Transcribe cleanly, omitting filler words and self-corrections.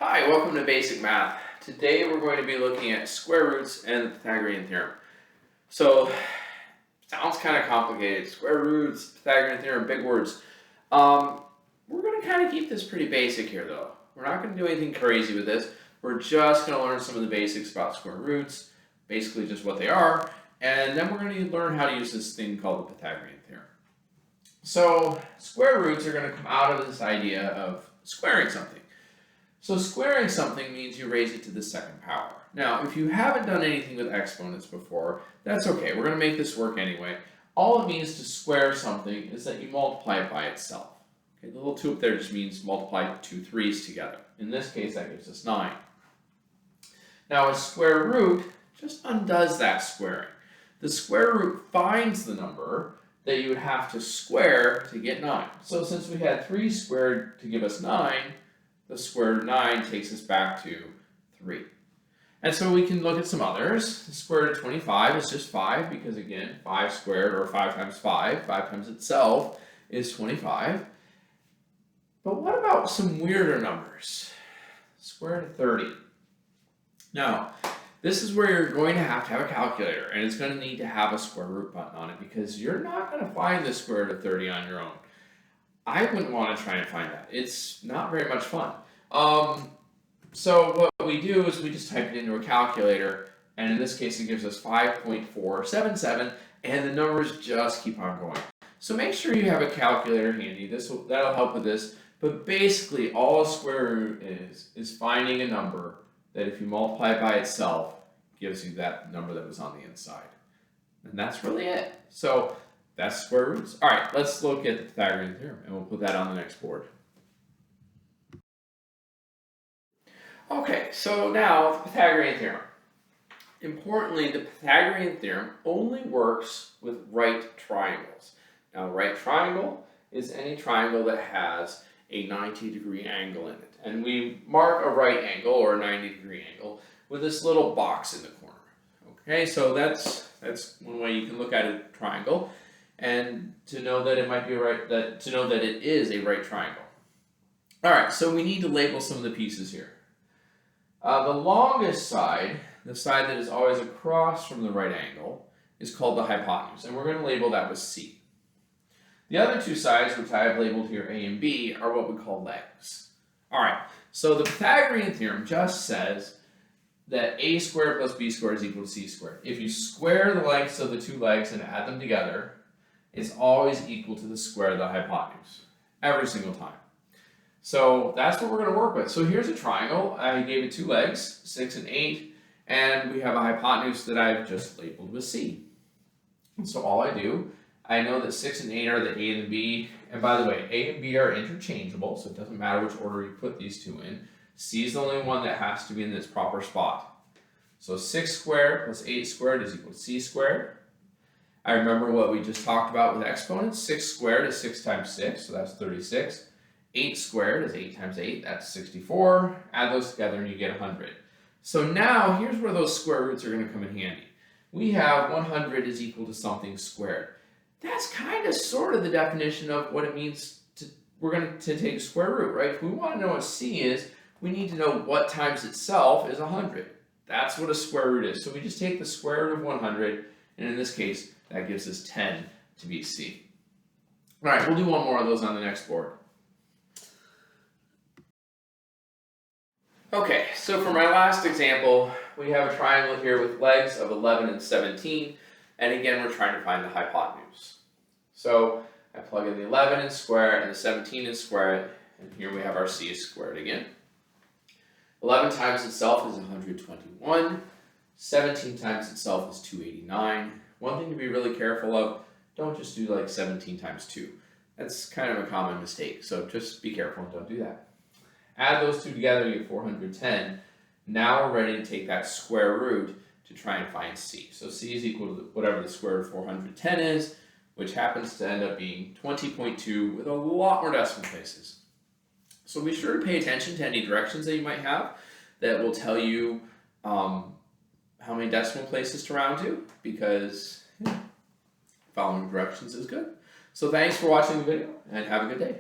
Hi, welcome to Basic Math. Today we're going to be looking at square roots and the Pythagorean theorem. So, sounds kind of complicated. Square roots, Pythagorean theorem, big words. We're going to kind of keep this pretty basic here though. We're not going to do anything crazy with this. We're just going to learn some of the basics about square roots, basically just what they are, and then we're going to learn how to use this thing called the Pythagorean theorem. So, square roots are going to come out of this idea of squaring something. So squaring something means you raise it to the second power. Now, if you haven't done anything with exponents before, that's okay. We're going to make this work anyway. All it means to square something is that you multiply it by itself. Okay, the little 2 up there just means multiply 2 3's together. In this case, that gives us 9. Now, a square root just undoes that squaring. The square root finds the number that you would have to square to get 9. So since we had 3 squared to give us 9, the square root of 9 takes us back to 3. And so we can look at some others. The square root of 25 is just 5 because, again, 5 squared, or 5 times 5 times itself, is 25. But what about some weirder numbers? Square root of 30. Now, this is where you're going to have a calculator, and it's going to need to have a square root button on it because you're not going to find the square root of 30 on your own. I wouldn't want to try and find that. It's not very much fun. So what we do is we just type it into a calculator, and in this case it gives us 5.477, and the numbers just keep on going. So make sure you have a calculator handy. That'll help with this. But basically, all a square root is finding a number that if you multiply it by itself, gives you that number that was on the inside. And that's really it. So that's square roots. All right, let's look at the Pythagorean theorem, and we'll put that on the next board. Okay, so now the Pythagorean theorem. Importantly, the Pythagorean theorem only works with right triangles. Now, a right triangle is any triangle that has a 90-degree angle in it. And we mark a right angle or a 90-degree angle with this little box in the corner. Okay, so that's one way you can look at a triangle. And to know that it might be to know that it is a right triangle. All right, so we need to label some of the pieces here. The longest side, the side that is always across from the right angle, is called the hypotenuse, and we're going to label that with C. The other 2 sides, which I have labeled here A and B, are what we call legs. All right, so the Pythagorean theorem just says that a squared plus b squared is equal to c squared. If you square the lengths of the 2 legs and add them together, it's always equal to the square of the hypotenuse, every single time. So that's what we're going to work with. So here's a triangle. I gave it 2 legs, 6 and 8, and we have a hypotenuse that I've just labeled with C. And so all I do, I know that 6 and 8 are the A and the B, and by the way, A and B are interchangeable, so it doesn't matter which order you put these 2 in. C is the only one that has to be in its proper spot. So 6 squared plus 8 squared is equal to C squared. I remember what we just talked about with exponents. 6 squared is 6 times 6, so that's 36. 8 squared is 8 times 8, that's 64. Add those together and you get 100. So now, here's where those square roots are going to come in handy. We have 100 is equal to something squared. That's kind of sort of the definition of what it means we're going to take a square root, right? If we want to know what C is, we need to know what times itself is 100. That's what a square root is. So we just take the square root of 100, and in this case, that gives us 10 to be C. All right, we'll do one more of those on the next board. Okay, so for my last example, we have a triangle here with legs of 11 and 17, and again, we're trying to find the hypotenuse. So I plug in the 11 and square it, and the 17 and square it, and here we have our C squared again. 11 times itself is 121. 17 times itself is 289. One thing to be really careful of, don't just do like 17 times 2. That's kind of a common mistake, so just be careful and don't do that. Add those 2 together, you get 410. Now we're ready to take that square root to try and find C. So C is equal to whatever the square root of 410 is, which happens to end up being 20.2 with a lot more decimal places. So be sure to pay attention to any directions that you might have that will tell you how many decimal places to round to, because following directions is good. So thanks for watching the video, and have a good day.